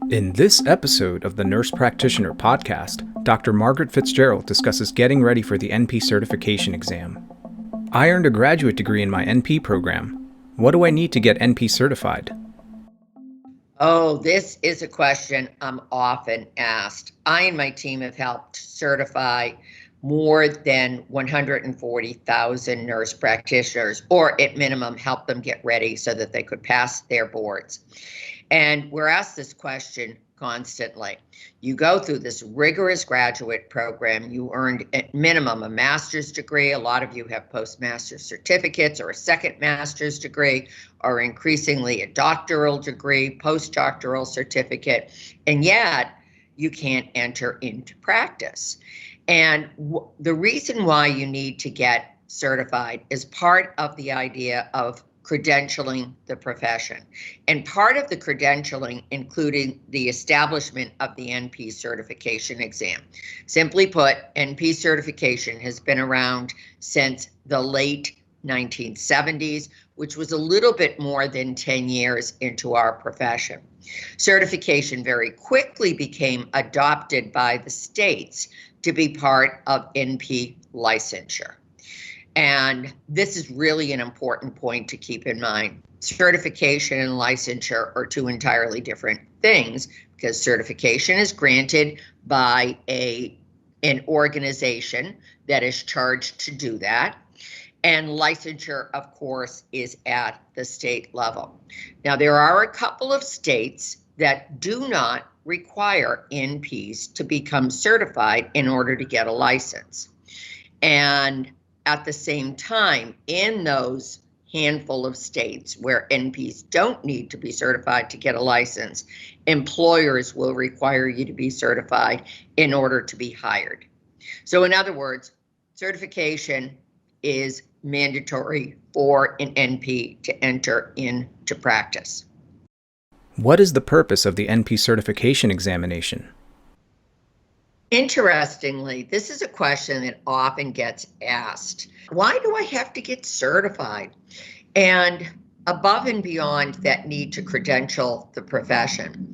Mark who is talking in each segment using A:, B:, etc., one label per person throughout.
A: In this episode of the Nurse Practitioner Podcast, Dr. Margaret Fitzgerald discusses getting ready for the NP certification exam. I earned a graduate degree in my NP program. What do I need to get NP certified?
B: Oh, this is a question I'm often asked. I and my team have helped certify more than 140,000 nurse practitioners, or at minimum, help them get ready so that they could pass their boards. And we're asked this question constantly. You go through this rigorous graduate program, you earned at minimum a master's degree. A lot of you have postmaster's certificates or a second master's degree, or increasingly a doctoral degree, postdoctoral certificate, and yet you can't enter into practice. And the reason why you need to get certified is part of the idea of credentialing the profession. And part of the credentialing including the establishment of the NP certification exam. Simply put, NP certification has been around since the late 1970s, which was a little bit more than 10 years into our profession. Certification very quickly became adopted by the states to be part of NP licensure. And this is really an important point to keep in mind. Certification and licensure are two entirely different things, because certification is granted by an organization that is charged to do that. And licensure, of course, is at the state level. Now, there are a couple of states that do not require NPs to become certified in order to get a license. And at the same time, in those handful of states where NPs don't need to be certified to get a license, employers will require you to be certified in order to be hired. So in other words, certification is mandatory for an NP to enter into practice.
A: What is the purpose of the NP certification examination?
B: Interestingly, this is a question that often gets asked. Why do I have to get certified? And above and beyond that need to credential the profession,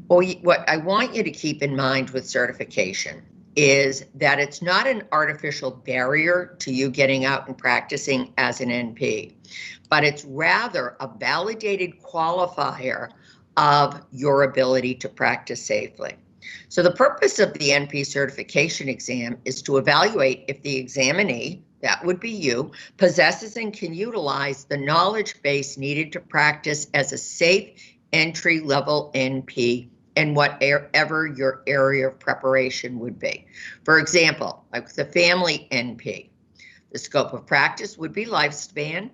B: what I want you to keep in mind with certification is that it's not an artificial barrier to you getting out and practicing as an NP, but it's rather a validated qualifier of your ability to practice safely. So the purpose of the NP certification exam is to evaluate if the examinee, that would be you, possesses and can utilize the knowledge base needed to practice as a safe entry-level NP in whatever your area of preparation would be. For example, like the family NP, the scope of practice would be lifespan,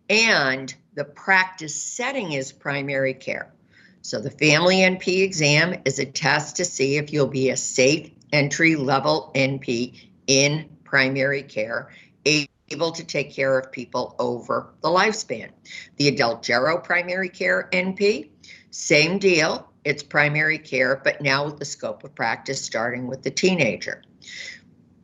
B: and the practice setting is primary care. So the family NP exam is a test to see if you'll be a safe entry-level NP in primary care, able to take care of people over the lifespan. The adult gero primary care NP, same deal. It's primary care, but now with the scope of practice starting with the teenager.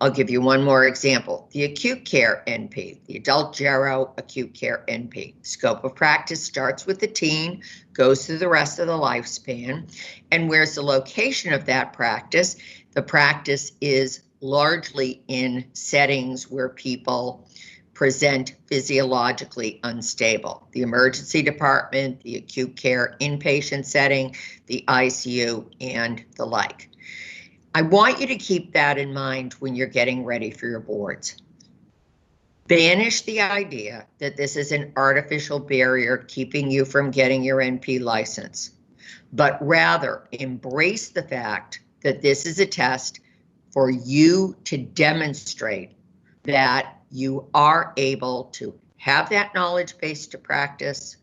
B: I'll give you one more example. The acute care NP, the adult gero acute care NP. Scope of practice starts with the teen, goes through the rest of the lifespan. And where's the location of that practice? The practice is largely in settings where people present physiologically unstable. The emergency department, the acute care inpatient setting, the ICU, and the like. I want you to keep that in mind when you're getting ready for your boards. Banish the idea that this is an artificial barrier keeping you from getting your NP license, but rather embrace the fact that this is a test for you to demonstrate that you are able to have that knowledge base to practice.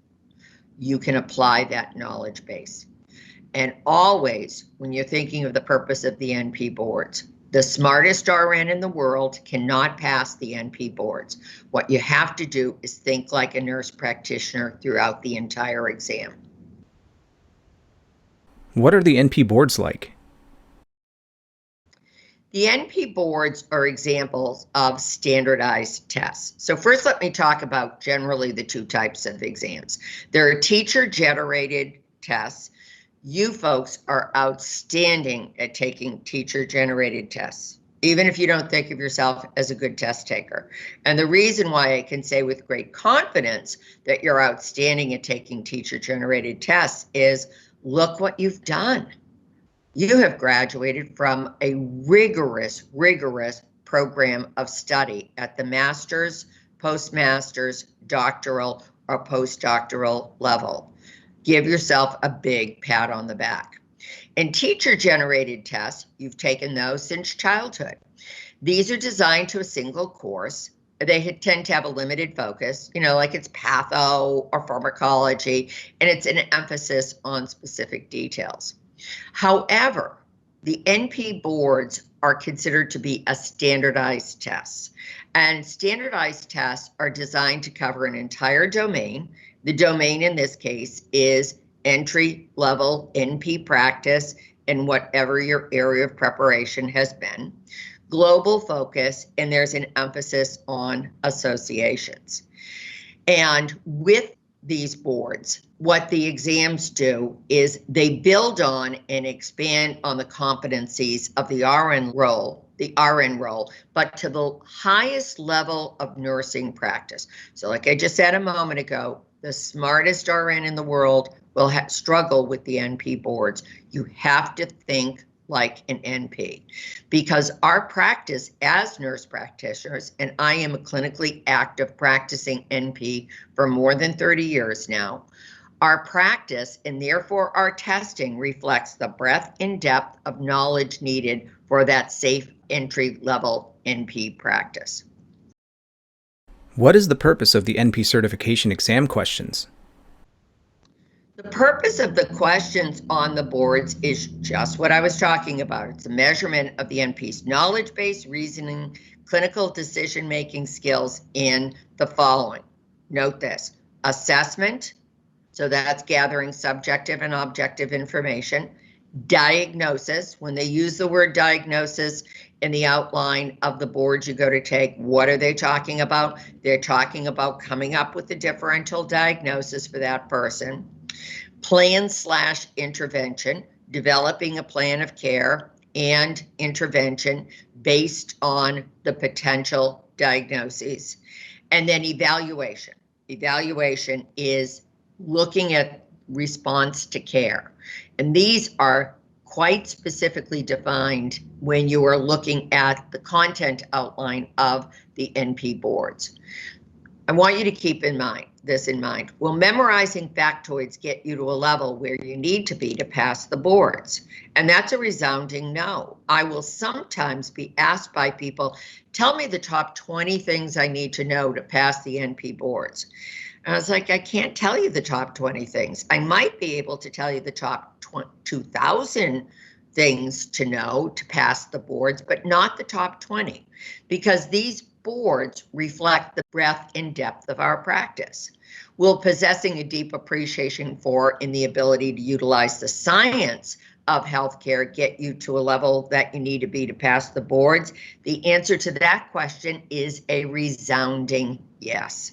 B: You can apply that knowledge base. And always, when you're thinking of the purpose of the NP boards, the smartest RN in the world cannot pass the NP boards. What you have to do is think like a nurse practitioner throughout the entire exam.
A: What are the NP boards like?
B: The NP boards are examples of standardized tests. So first, let me talk about generally the two types of exams. There are teacher-generated tests You folks are outstanding at taking teacher-generated tests, even if you don't think of yourself as a good test taker. And the reason why I can say with great confidence that you're outstanding at taking teacher-generated tests is look what you've done. You have graduated from a rigorous program of study at the master's, postmaster's, doctoral, or postdoctoral level. Give yourself a big pat on the back. And teacher-generated tests, you've taken those since childhood. These are designed to a single course. They tend to have a limited focus, like it's patho or pharmacology, and it's an emphasis on specific details. However, the NP boards are considered to be a standardized test, and standardized tests are designed to cover an entire domain. The domain in this case is entry-level NP practice in whatever your area of preparation has been, global focus, and there's an emphasis on associations. And with these boards, what the exams do is they build on and expand on the competencies of the RN role, but to the highest level of nursing practice. So like I just said a moment ago, the smartest RN in the world will struggle with the NP boards. You have to think like an NP, because our practice as nurse practitioners, and I am a clinically active practicing NP for more than 30 years now, our practice and therefore our testing reflects the breadth and depth of knowledge needed for that safe entry level NP practice.
A: What is the purpose of the NP certification exam questions?
B: The purpose of the questions on the boards is just what I was talking about. It's a measurement of the NP's knowledge-based reasoning, clinical decision-making skills in the following. Note this: assessment, so that's gathering subjective and objective information. Diagnosis, when they use the word diagnosis in the outline of the boards you go to take, what are they talking about? They're talking about coming up with a differential diagnosis for that person. Plan/intervention, developing a plan of care and intervention based on the potential diagnoses. And then evaluation. Evaluation is looking at response to care. And these are quite specifically defined when you are looking at the content outline of the NP boards. I want you to keep this in mind. Will memorizing factoids get you to a level where you need to be to pass the boards? And that's a resounding no. I will sometimes be asked by people, tell me the top 20 things I need to know to pass the NP boards. And I was like, I can't tell you the top 20 things. I might be able to tell you the top 2,000 things to know to pass the boards, but not the top 20, because these boards reflect the breadth and depth of our practice. Will possessing a deep appreciation for and the ability to utilize the science of healthcare get you to a level that you need to be to pass the boards? The answer to that question is a resounding yes.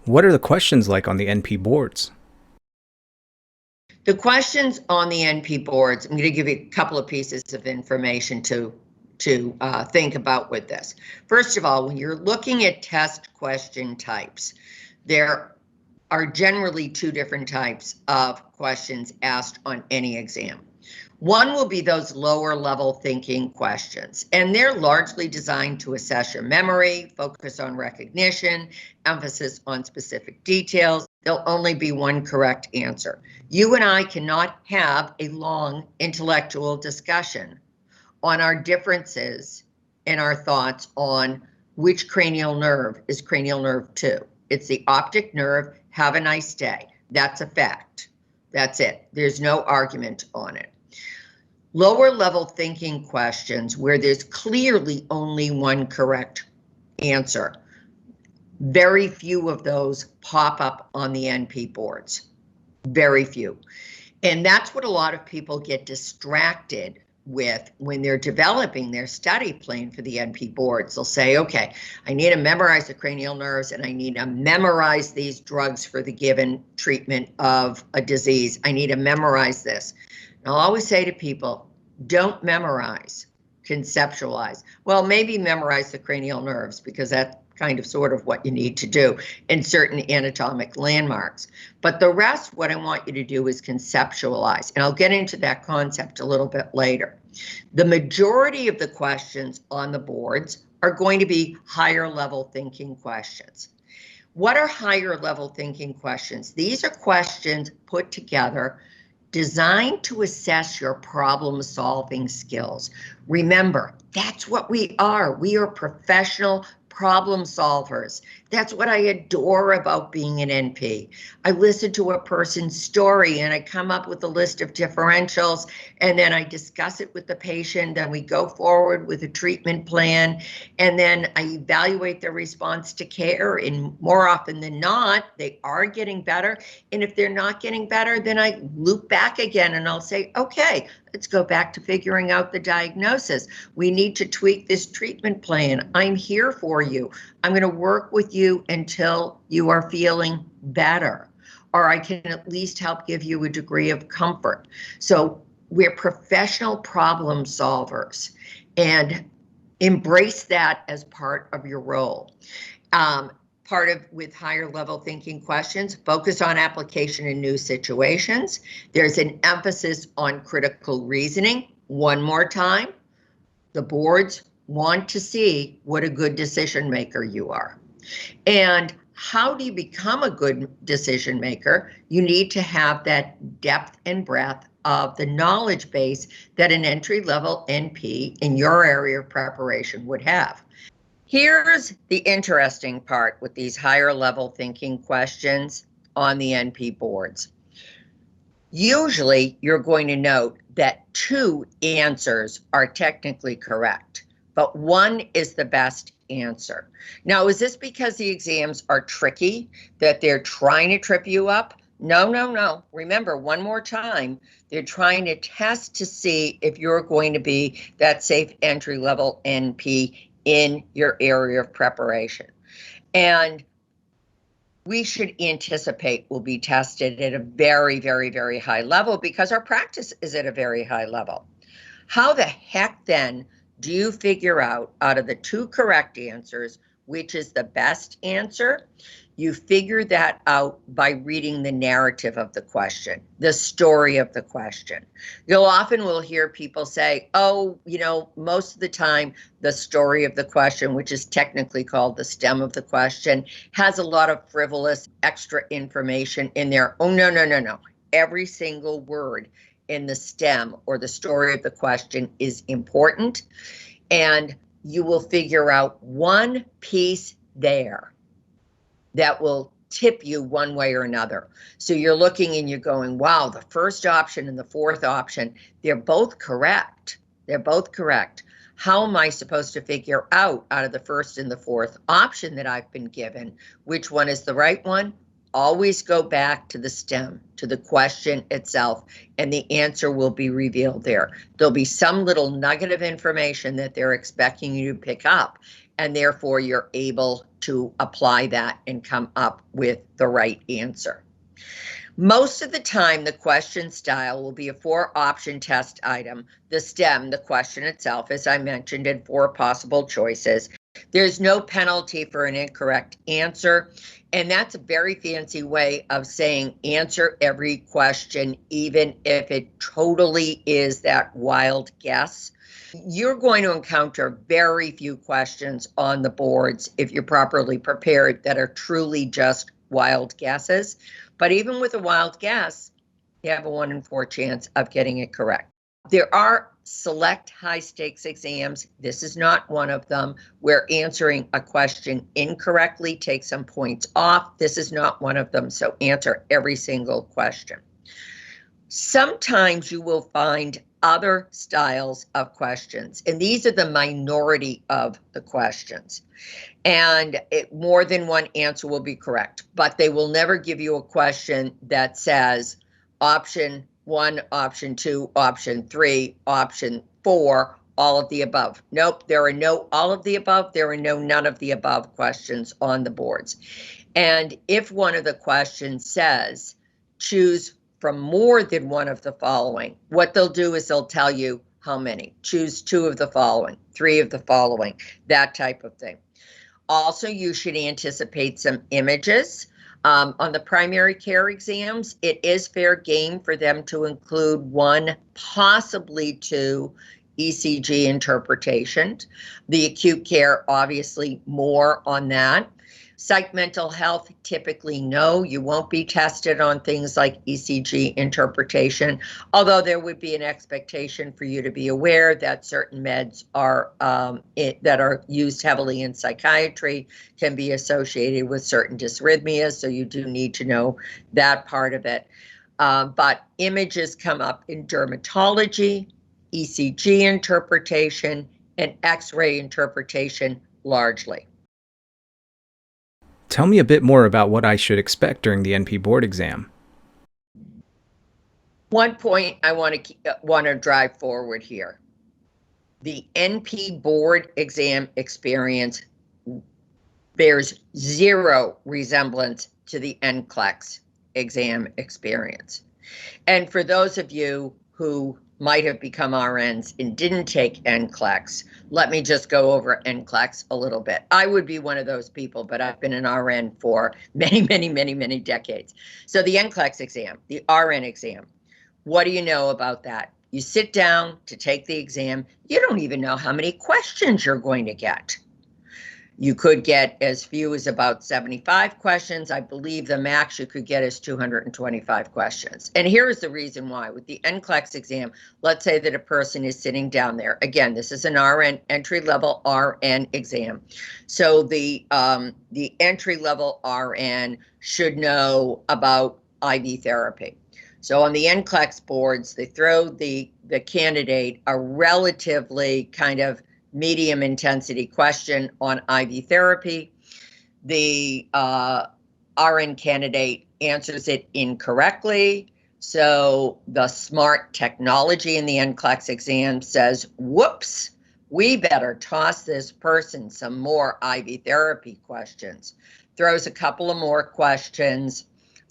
A: What are the questions like on the NP boards?
B: The questions on the NP boards, I'm going to give you a couple of pieces of information to think about with this. First of all, when you're looking at test question types, there are generally two different types of questions asked on any exam. One will be those lower level thinking questions, and they're largely designed to assess your memory, focus on recognition, emphasis on specific details. There'll only be one correct answer. You and I cannot have a long intellectual discussion on our differences in our thoughts on which cranial nerve is cranial nerve 2. It's the optic nerve. Have a nice day. That's a fact. That's it. There's no argument on it. Lower level thinking questions where there's clearly only one correct answer. Very few of those pop up on the NP boards. Very few. And that's what a lot of people get distracted with when they're developing their study plan for the NP boards. They'll say, okay, I need to memorize the cranial nerves and I need to memorize these drugs for the given treatment of a disease. I need to memorize this. And I'll always say to people, don't memorize, conceptualize. Well, maybe memorize the cranial nerves because that's kind of sort of what you need to do in certain anatomic landmarks. But the rest, what I want you to do is conceptualize. And I'll get into that concept a little bit later. The majority of the questions on the boards are going to be higher level thinking questions. What are higher level thinking questions? These are questions put together designed to assess your problem solving skills. Remember, that's what we are. We are professional problem solvers. That's what I adore about being an NP. I listen to a person's story and I come up with a list of differentials and then I discuss it with the patient and we go forward with a treatment plan and then I evaluate their response to care, and more often than not, they are getting better. And if they're not getting better, then I loop back again and I'll say, okay, let's go back to figuring out the diagnosis. We need to tweak this treatment plan. I'm here for you. I'm going to work with you until you are feeling better, or I can at least help give you a degree of comfort. So we're professional problem solvers, and embrace that as part of your role. With higher level thinking questions, focus on application in new situations. There's an emphasis on critical reasoning. One more time, the boards want to see what a good decision maker you are. And how do you become a good decision maker? You need to have that depth and breadth of the knowledge base that an entry-level NP in your area of preparation would have. Here's the interesting part with these higher level thinking questions on the NP boards. Usually you're going to note that 2 answers are technically correct, but 1 is the best answer. Now, is this because the exams are tricky, that they're trying to trip you up? No. Remember, one more time, they're trying to test to see if you're going to be that safe entry-level NP in your area of preparation. And we should anticipate we'll be tested at a very, very, very high level because our practice is at a very high level. How the heck then do you figure out of the 2 correct answers, which is the best answer? You figure that out by reading the narrative of the question, the story of the question. Will hear people say, most of the time, the story of the question, which is technically called the stem of the question, has a lot of frivolous extra information in there. Oh, no. Every single word in the stem or the story of the question is important. And you will figure out one piece there that will tip you one way or another. So you're looking and you're going, wow, the first option and the fourth option, they're both correct. How am I supposed to figure out of the first and the fourth option that I've been given, which one is the right one? Always go back to the stem, to the question itself, and the answer will be revealed there. There'll be some little nugget of information that they're expecting you to pick up, and therefore you're able to apply that and come up with the right answer. Most of the time, the question style will be a 4-option test item. The stem, the question itself, as I mentioned, in 4 possible choices. There's no penalty for an incorrect answer. And that's a very fancy way of saying answer every question, even if it totally is that wild guess. You're going to encounter very few questions on the boards if you're properly prepared that are truly just wild guesses. But even with a wild guess, you have a 1 in 4 chance of getting it correct. There are select high-stakes exams. This is not one of them, where answering a question incorrectly takes some points off. This is not one of them, so answer every single question. Sometimes you will find other styles of questions, and these are the minority of the questions. And more than one answer will be correct, but they will never give you a question that says option 1, option 2, option 3, option for all of the above. Nope, there are no all of the above. There are no none of the above questions on the boards. And if one of the questions says, choose from more than one of the following, what they'll do is they'll tell you how many. Choose 2 of the following, 3 of the following, that type of thing. Also, you should anticipate some images. On the primary care exams, it is fair game for them to include 1, possibly 2 ECG interpretations. The acute care, obviously, more on that. Psych mental health, typically no, you won't be tested on things like ECG interpretation, although there would be an expectation for you to be aware that certain meds are that are used heavily in psychiatry can be associated with certain dysrhythmias, so you do need to know that part of it. But images come up in dermatology, ECG interpretation, and X-ray interpretation largely.
A: Tell me a bit more about what I should expect during the NP board exam.
B: One point I want to drive forward here. The NP board exam experience bears 0 resemblance to the NCLEX exam experience. And for those of you who might have become RNs and didn't take NCLEX, let me just go over NCLEX a little bit. I would be one of those people, but I've been an RN for many decades. So the NCLEX exam, the RN exam, what do you know about that? You sit down to take the exam. You don't even know how many questions you're going to get. You could get as few as about 75 questions. I believe the max you could get is 225 questions. And here's the reason why. With the NCLEX exam, let's say that a person is sitting down there. Again, this is an RN, entry-level RN exam. So the entry-level RN should know about IV therapy. So on the NCLEX boards, they throw the candidate a relatively kind of medium intensity question on IV therapy. The RN candidate answers it incorrectly. So the smart technology in the NCLEX exam says, whoops, we better toss this person some more IV therapy questions. Throws a couple of more questions.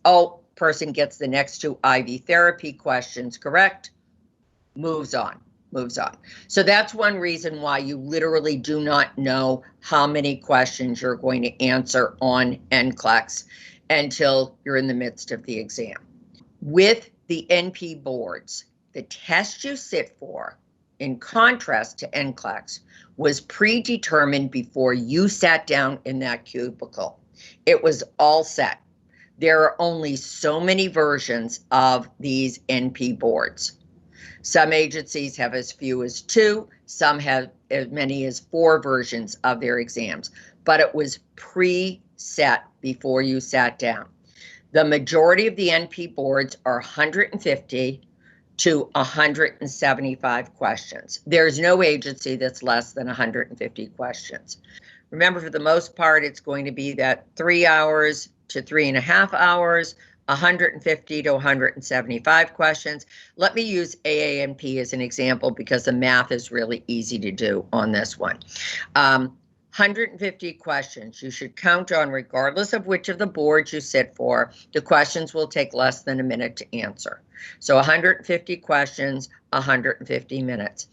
B: Oh, person gets the next 2 IV therapy questions correct, moves on. So that's one reason why you literally do not know how many questions you're going to answer on NCLEX until you're in the midst of the exam. With the NP boards, the test you sit for, in contrast to NCLEX, was predetermined before you sat down in that cubicle. It was all set. There are only so many versions of these NP boards. Some agencies have as few as 2, some have as many as 4 versions of their exams, but it was pre-set before you sat down. The majority of the NP boards are 150 to 175 questions. There's no agency that's less than 150 questions. Remember, for the most part, it's going to be that 3 hours to 3.5 hours, 150 to 175 questions. Let me use FAANP as an example because the math is really easy to do on this one. 150 questions you should count on regardless of which of the boards you sit for. The questions will take less than a minute to answer. So 150 questions, 150 minutes.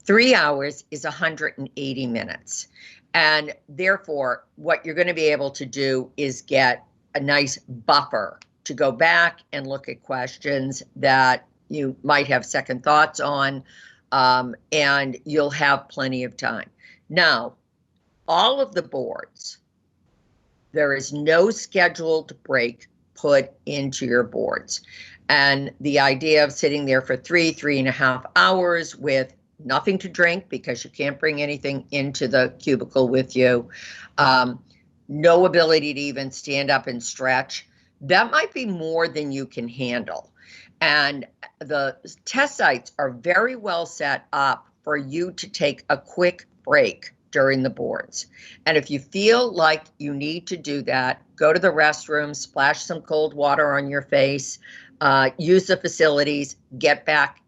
B: 3 hours is 180 minutes. And therefore, what you're going to be able to do is get a nice buffer to go back and look at questions that you might have second thoughts on, and you'll have plenty of time. Now, all of the boards, there is no scheduled break put into your boards. And the idea of sitting there for 3.5 hours with nothing to drink because you can't bring anything into the cubicle with you, no ability to even stand up and stretch, that might be more than you can handle. And the test sites are very well set up for you to take a quick break during the boards. And if you feel like you need to do that, go to the restroom, splash some cold water on your face, use the facilities, get back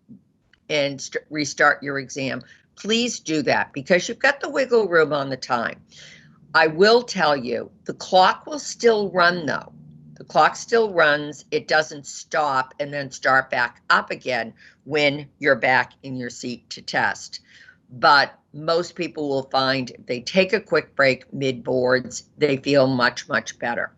B: and restart your exam, please do that because you've got the wiggle room on the time. I will tell you, the clock will still run though. The clock still runs. It doesn't stop and then start back up again when you're back in your seat to test. But most people will find if they take a quick break mid-boards, they feel much, much better.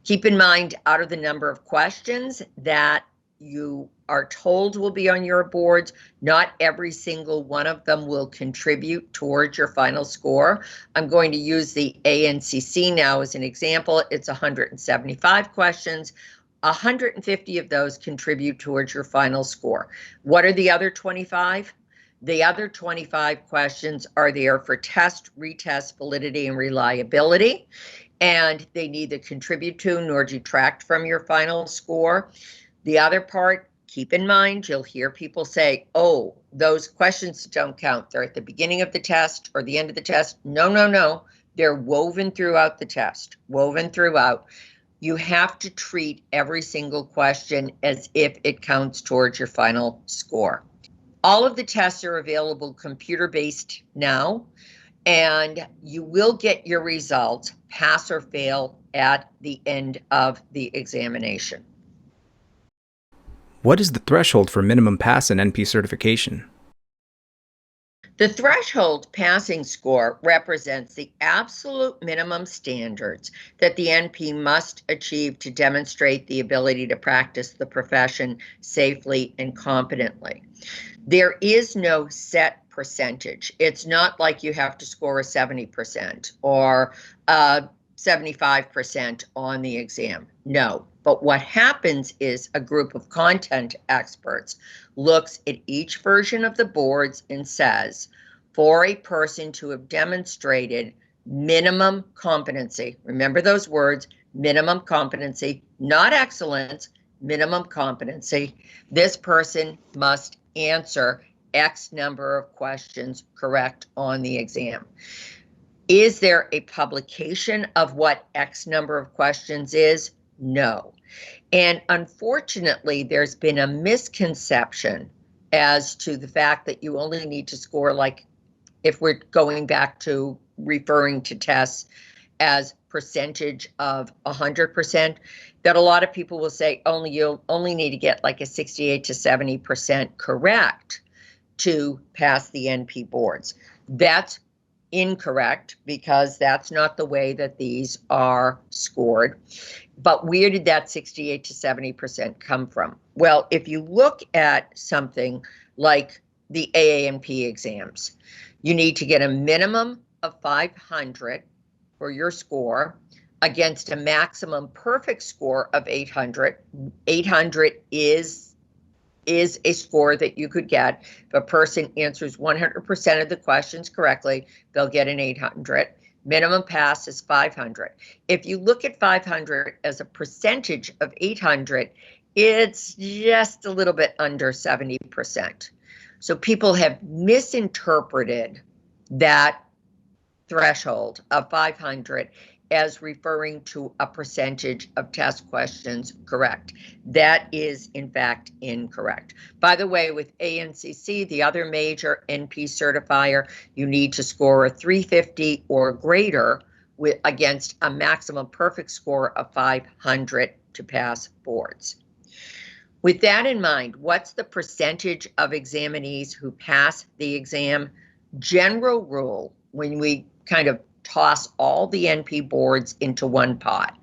B: Keep in mind, out of the number of questions that you are told will be on your boards, not every single one of them will contribute towards your final score. I'm going to use the ANCC now as an example. It's 175 questions. 150 of those contribute towards your final score. What are the other 25? The other 25 questions are there for test, retest, validity, and reliability, and they neither contribute to nor detract from your final score. The other part, keep in mind, you'll hear people say, oh, those questions don't count. They're at the beginning of the test or the end of the test. No, no, no. They're woven throughout the test, woven throughout. You have to treat every single question as if it counts towards your final score. All of the tests are available computer-based now, and you will get your results, pass or fail, at the end of the examination.
A: What is the threshold for minimum pass in NP certification?
B: The threshold passing score represents the absolute minimum standards that the NP must achieve to demonstrate the ability to practice the profession safely and competently. There is no set percentage. It's not like you have to score a 70% or 75% on the exam. No. But what happens is a group of content experts looks at each version of the boards and says, for a person to have demonstrated minimum competency, remember those words, minimum competency, not excellence, minimum competency, this person must answer X number of questions correct on the exam. Is there a publication of what X number of questions is? No. And unfortunately, there's been a misconception as to the fact that you only need to score, like if we're going back to referring to tests as percentage of 100%, that a lot of people will say you'll only need to get like a 68 to 70% correct to pass the NP boards. That's incorrect because that's not the way that these are scored. But where did that 68 to 70% come from? Well, if you look at something like the FAANP exams, you need to get a minimum of 500 for your score against a maximum perfect score of 800. 800 is a score that you could get. If a person answers 100% of the questions correctly, they'll get an 800. Minimum pass is 500. If you look at 500 as a percentage of 800, it's just a little bit under 70%. So people have misinterpreted that threshold of 500 as referring to a percentage of test questions correct. That is, in fact, incorrect. By the way, with ANCC, the other major NP certifier, you need to score a 350 or greater against a maximum perfect score of 500 to pass boards. With that in mind, what's the percentage of examinees who pass the exam? General rule, when we kind of toss all the NP boards into one pot,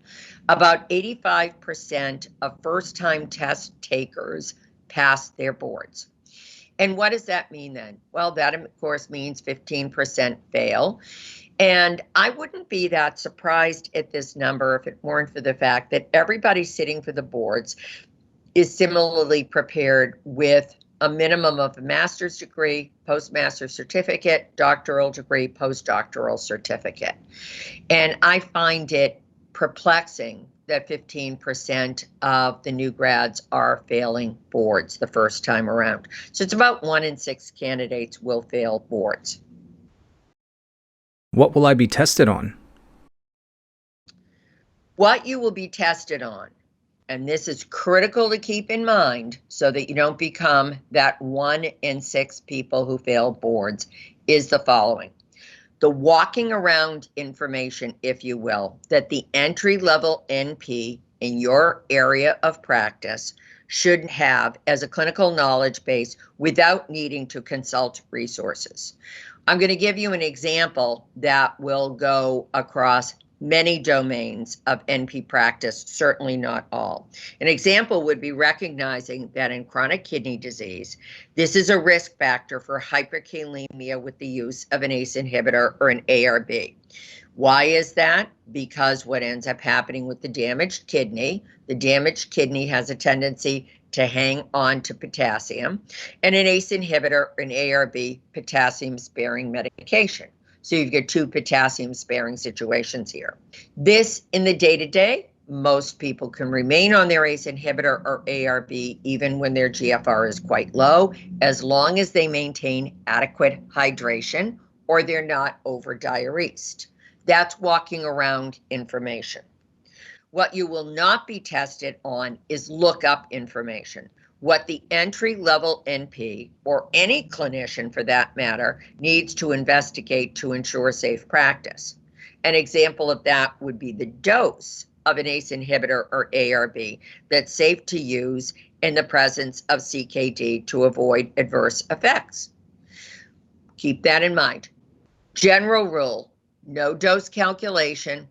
B: about 85% of first-time test takers pass their boards. And what does that mean then? Well, that of course means 15% fail. And I wouldn't be that surprised at this number if it weren't for the fact that everybody sitting for the boards is similarly prepared with a minimum of a master's degree, postmaster's certificate, doctoral degree, postdoctoral certificate. And I find it perplexing that 15% of the new grads are failing boards the first time around. So it's about 1 in 6 candidates will fail boards.
A: What will I be tested on?
B: What you will be tested on and this is critical to keep in mind so that you don't become that 1 in 6 people who fail boards, is the following. The walking around information, if you will, that the entry-level NP in your area of practice should have as a clinical knowledge base without needing to consult resources. I'm going to give you an example that will go across many domains of NP practice, certainly not all. An example would be recognizing that in chronic kidney disease, this is a risk factor for hyperkalemia with the use of an ACE inhibitor or an ARB. Why is that? Because what ends up happening with the damaged kidney has a tendency to hang on to potassium, and an ACE inhibitor, an ARB, potassium-sparing medication. So you've got 2 potassium-sparing situations here. This, in the day-to-day, most people can remain on their ACE inhibitor or ARB even when their GFR is quite low, as long as they maintain adequate hydration or they're not over-diuresed. That's walking around information. What you will not be tested on is lookup information. What the entry-level NP, or any clinician for that matter, needs to investigate to ensure safe practice. An example of that would be the dose of an ACE inhibitor or ARB that's safe to use in the presence of CKD to avoid adverse effects. Keep that in mind. General rule, no dose calculation,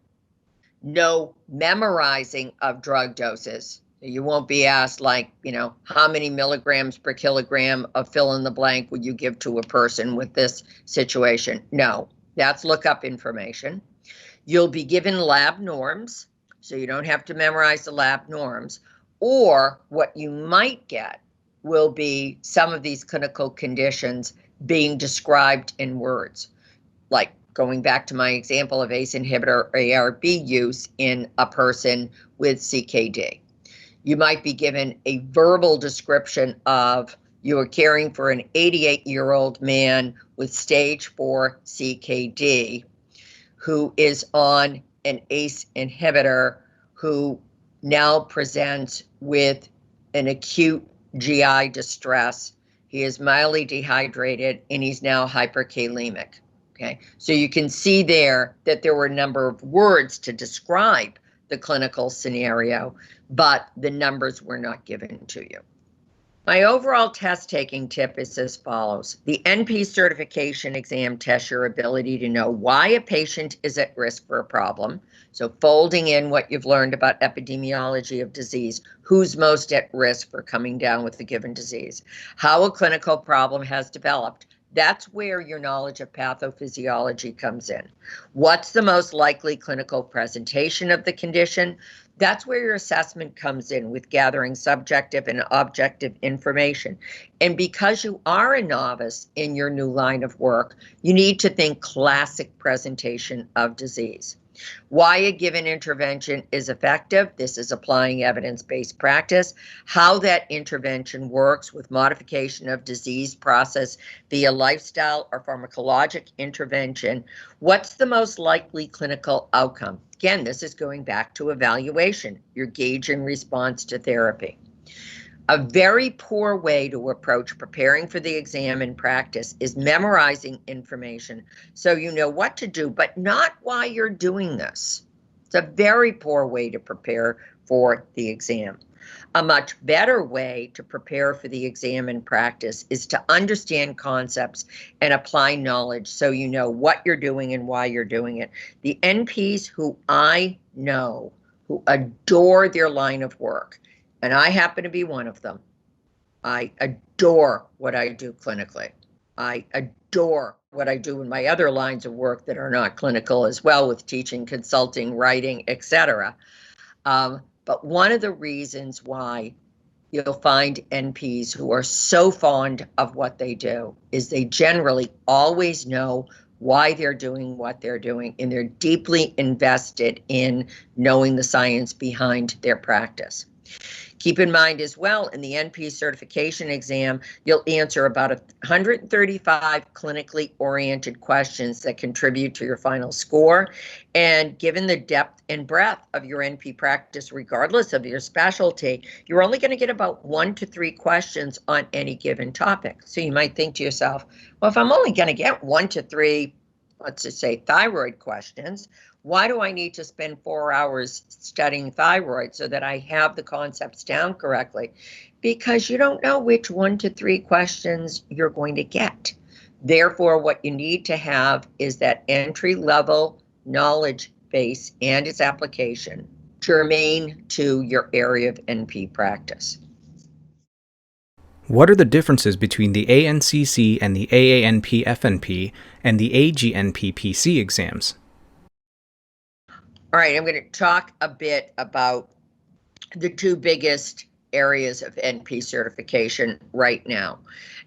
B: no memorizing of drug doses. You won't be asked how many milligrams per kilogram of fill in the blank would you give to a person with this situation? No, that's lookup information. You'll be given lab norms, so you don't have to memorize the lab norms. Or what you might get will be some of these clinical conditions being described in words, like going back to my example of ACE inhibitor or ARB use in a person with CKD. You might be given a verbal description of you are caring for an 88-year-old man with stage 4 CKD who is on an ACE inhibitor who now presents with an acute GI distress. He is mildly dehydrated and he's now hyperkalemic. Okay, so you can see there that there were a number of words to describe the clinical scenario, but the numbers were not given to you. My overall test taking tip is as follows. The NP certification exam tests your ability to know why a patient is at risk for a problem. So folding in what you've learned about epidemiology of disease, who's most at risk for coming down with a given disease, how a clinical problem has developed. That's where your knowledge of pathophysiology comes in. What's the most likely clinical presentation of the condition? That's where your assessment comes in with gathering subjective and objective information. And because you are a novice in your new line of work, you need to think classic presentation of disease. Why a given intervention is effective. This is applying evidence-based practice. How that intervention works with modification of disease process via lifestyle or pharmacologic intervention. What's the most likely clinical outcome? Again, this is going back to evaluation. You're gauging response to therapy. A very poor way to approach preparing for the exam in practice is memorizing information so you know what to do, but not why you're doing this. It's a very poor way to prepare for the exam. A much better way to prepare for the exam in practice is to understand concepts and apply knowledge so you know what you're doing and why you're doing it. The NPs who I know who adore their line of work, and I happen to be one of them. I adore what I do clinically. I adore what I do in my other lines of work that are not clinical as well, with teaching, consulting, writing, etc. But one of the reasons why you'll find NPs who are so fond of what they do is they generally always know why they're doing what they're doing, and they're deeply invested in knowing the science behind their practice. Keep in mind as well, in the NP certification exam, you'll answer about 135 clinically oriented questions that contribute to your final score. And given the depth and breadth of your NP practice, regardless of your specialty, you're only going to get about 1 to 3 questions on any given topic. So you might think to yourself, well, if I'm only going to get 1 to 3, let's just say thyroid questions, why do I need to spend 4 hours studying thyroid so that I have the concepts down correctly? Because you don't know which 1 to 3 questions you're going to get. Therefore, what you need to have is that entry-level knowledge base and its application germane to your area of NP practice.
A: What are the differences between the ANCC and the AANP FNP and the AGNP-PC exams?
B: All right, I'm going to talk a bit about the 2 biggest areas of NP certification right now.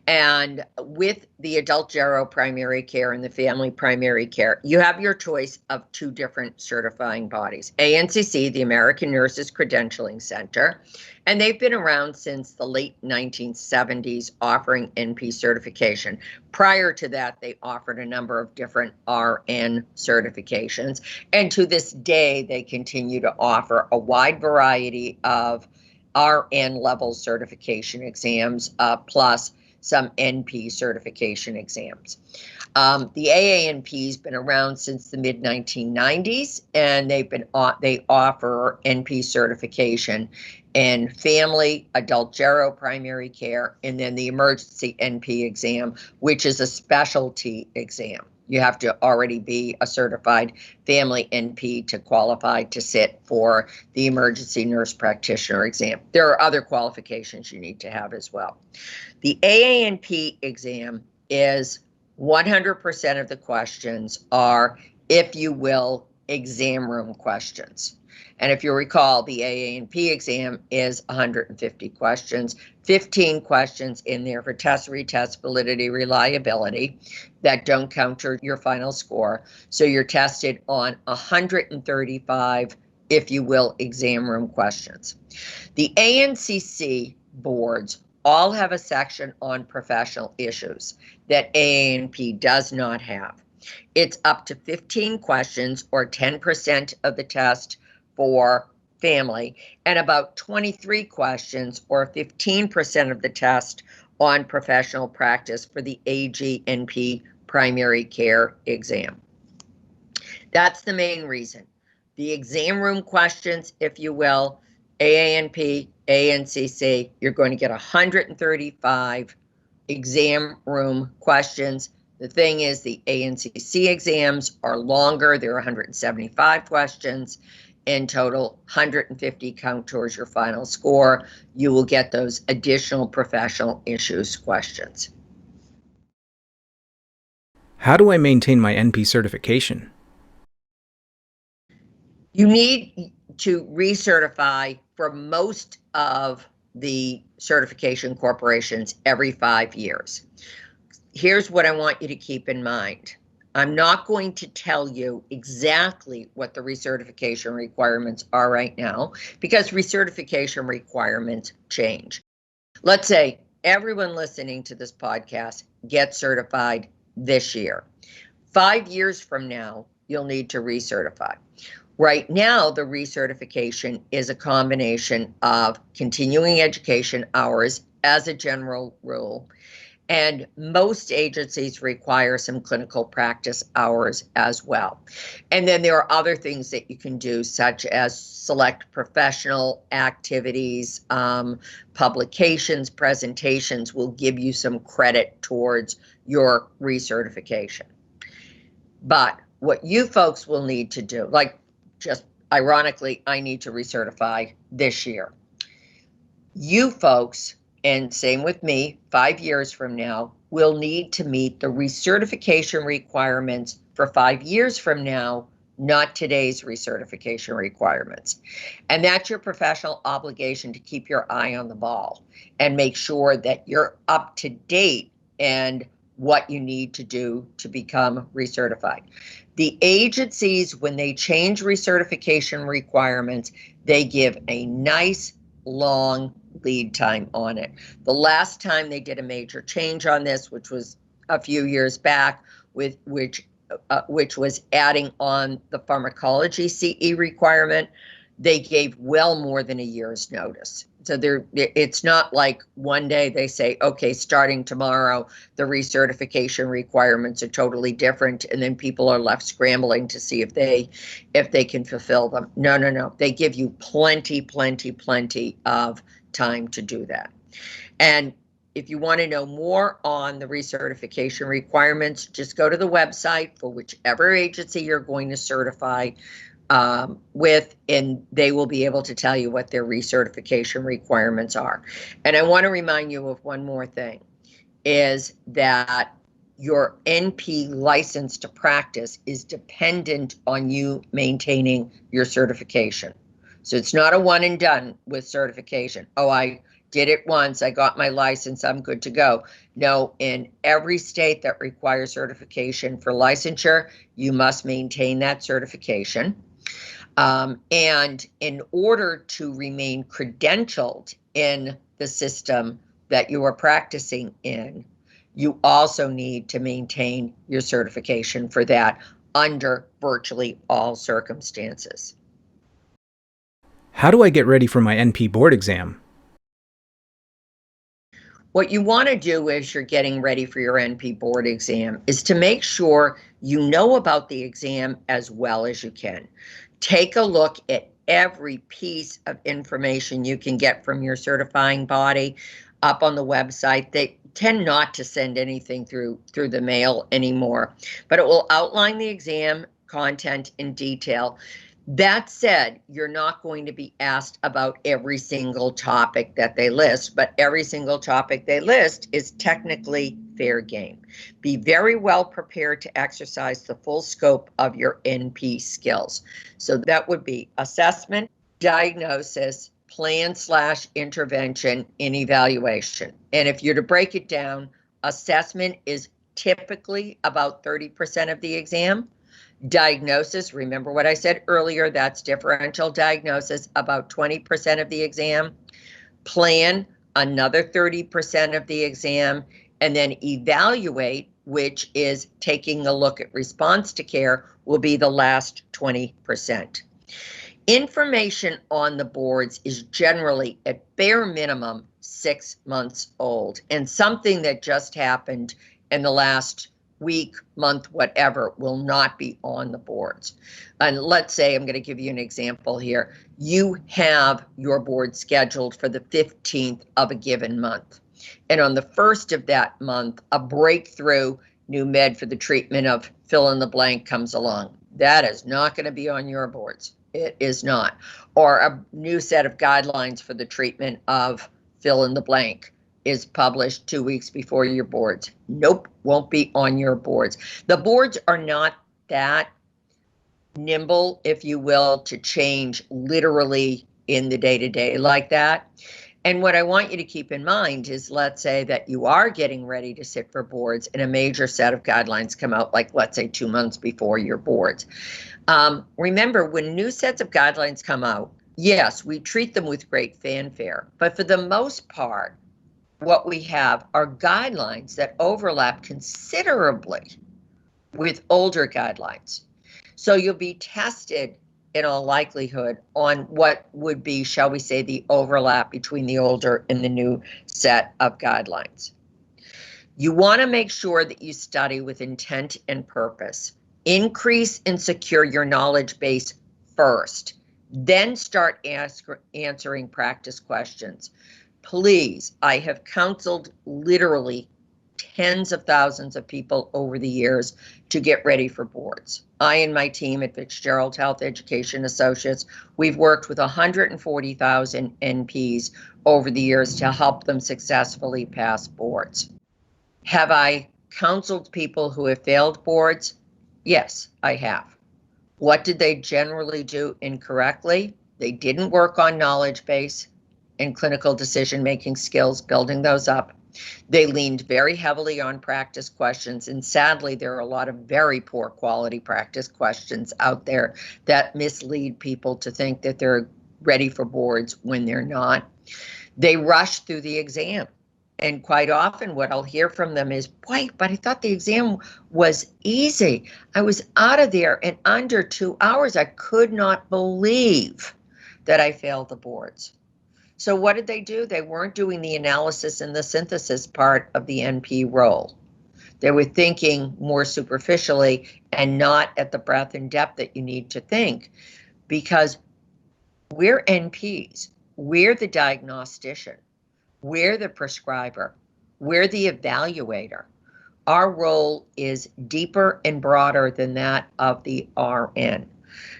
B: And with the adult gero primary care and the family primary care, you have your choice of 2 different certifying bodies. ANCC, the American Nurses Credentialing Center, and they've been around since the late 1970s offering NP certification. Prior to that, they offered a number of different RN certifications. And to this day, they continue to offer a wide variety of RN level certification exams, plus some NP certification exams. The AANP has been around since the mid-1990s, and they offer NP certification in family, adult gero primary care, and then the emergency NP exam, which is a specialty exam. You have to already be a certified family NP to qualify to sit for the emergency nurse practitioner exam. There are other qualifications you need to have as well. The AANP exam is 100% of the questions are, if you will, exam room questions. And if you recall, the AANP exam is 150 questions, 15 questions in there for test, retest, validity, reliability that don't counter your final score. So you're tested on 135, if you will, exam room questions. The ANCC boards all have a section on professional issues that AANP does not have. It's up to 15 questions or 10% of the test for family, and about 23 questions or 15% of the test on professional practice for the AGNP primary care exam. That's the main reason. The exam room questions, if you will, AANP, ANCC, you're going to get 135 exam room questions. The thing is, the ANCC exams are longer. They're 175 questions. In total, 150 count towards your final score. You will get those additional professional issues questions.
A: How do I maintain my NP certification?
B: You need to recertify for most of the certification corporations every 5 years. Here's what I want you to keep in mind. I'm not going to tell you exactly what the recertification requirements are right now, because recertification requirements change. Let's say everyone listening to this podcast gets certified this year. 5 years from now, you'll need to recertify. Right now, the recertification is a combination of continuing education hours as a general rule, and most agencies require some clinical practice hours as well. And then there are other things that you can do, such as select professional activities, publications, presentations will give you some credit towards your recertification. But what you folks will need to do, like just ironically, I need to recertify this year. You folks, and same with me, 5 years from now, will need to meet the recertification requirements for 5 years from now, not today's recertification requirements. And that's your professional obligation to keep your eye on the ball and make sure that you're up to date and what you need to do to become recertified. The agencies, when they change recertification requirements, they give a nice long lead time on it. The last time they did a major change on this, which was a few years back, with which was adding on the pharmacology CE requirement, they gave well more than a year's notice. So it's not like one day they say, okay, starting tomorrow, the recertification requirements are totally different, and then people are left scrambling to see if they can fulfill them. No. They give you plenty of time to do that. And if you want to know more on the recertification requirements, just go to the website for whichever agency you're going to certify with, and they will be able to tell you what their recertification requirements are. And I want to remind you of one more thing, is that your NP license to practice is dependent on you maintaining your certification. So it's not a one and done with certification. Oh, I did it once, I got my license, I'm good to go. No, in every state that requires certification for licensure, you must maintain that certification. And in order to remain credentialed in the system that you are practicing in, you also need to maintain your certification for that under virtually all circumstances.
A: How do I get ready for my NP board exam?
B: What you want to do as you're getting ready for your NP board exam is to make sure you know about the exam as well as you can. Take a look at every piece of information you can get from your certifying body up on the website. They tend not to send anything through the mail anymore, but it will outline the exam content in detail. That said, you're not going to be asked about every single topic that they list, but every single topic they list is technically fair game. Be very well prepared to exercise the full scope of your NP skills. So that would be assessment, diagnosis, plan/intervention, and evaluation. And if you're to break it down, assessment is typically about 30% of the exam. Diagnosis, remember what I said earlier, that's differential diagnosis, about 20% of the exam. Plan, another 30% of the exam. And then evaluate, which is taking a look at response to care, will be the last 20%. Information on the boards is generally, at bare minimum, 6 months old, and something that just happened in the last week, month, whatever, will not be on the boards. And let's say, I'm going to give you an example here. You have your board scheduled for the 15th of a given month. And on the 1st of that month, a breakthrough new med for the treatment of fill in the blank comes along. That is not going to be on your boards. It is not. Or a new set of guidelines for the treatment of fill in the blank is published 2 weeks before your boards. Nope, won't be on your boards. The boards are not that nimble, if you will, to change literally in the day-to-day like that. And what I want you to keep in mind is, let's say that you are getting ready to sit for boards and a major set of guidelines come out, like let's say 2 months before your boards. Remember, when new sets of guidelines come out, yes, we treat them with great fanfare, but for the most part, what we have are guidelines that overlap considerably with older guidelines. So you'll be tested in all likelihood on what would be, shall we say, the overlap between the older and the new set of guidelines. You want to make sure that you study with intent and purpose. Increase and secure your knowledge base first, then start answering practice questions. Please, I have counseled literally tens of thousands of people over the years to get ready for boards. I and my team at Fitzgerald Health Education Associates, we've worked with 140,000 NPs over the years to help them successfully pass boards. Have I counseled people who have failed boards? Yes, I have. What did they generally do incorrectly? They didn't work on knowledge base and clinical decision-making skills, building those up. They leaned very heavily on practice questions, and sadly, there are a lot of very poor quality practice questions out there that mislead people to think that they're ready for boards when they're not. They rush through the exam. And quite often what I'll hear from them is, wait, but I thought the exam was easy. I was out of there in under 2 hours. I could not believe that I failed the boards. So what did they do? They weren't doing the analysis and the synthesis part of the NP role. They were thinking more superficially and not at the breadth and depth that you need to think, because we're NPs. We're the diagnostician. We're the prescriber. We're the evaluator. Our role is deeper and broader than that of the RN.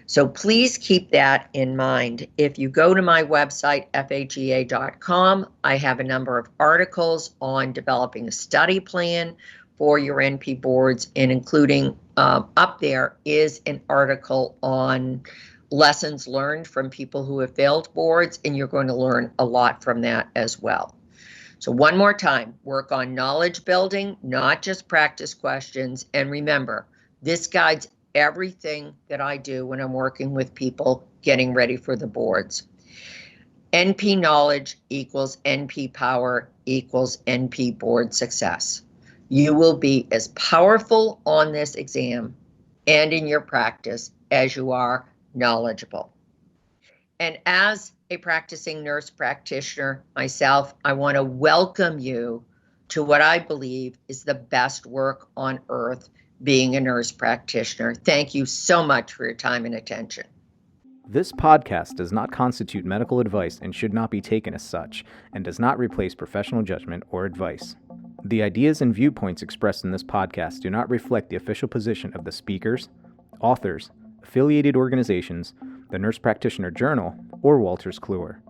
B: So please keep that in mind. If you go to my website, FAGA.com, I have a number of articles on developing a study plan for your NP boards, and including up there is an article on lessons learned from people who have failed boards, and you're going to learn a lot from that as well. So one more time, work on knowledge building, not just practice questions. And remember, this guides everything that I do when I'm working with people getting ready for the boards. NP knowledge equals NP power equals NP board success. You will be as powerful on this exam and in your practice as you are knowledgeable. And as a practicing nurse practitioner myself, I want to welcome you to what I believe is the best work on earth, being a nurse practitioner. Thank you so much for your time and attention.
A: This podcast does not constitute medical advice and should not be taken as such, and does not replace professional judgment or advice. The ideas and viewpoints expressed in this podcast do not reflect the official position of the speakers, authors, affiliated organizations, the Nurse Practitioner Journal, or Wolters Kluwer.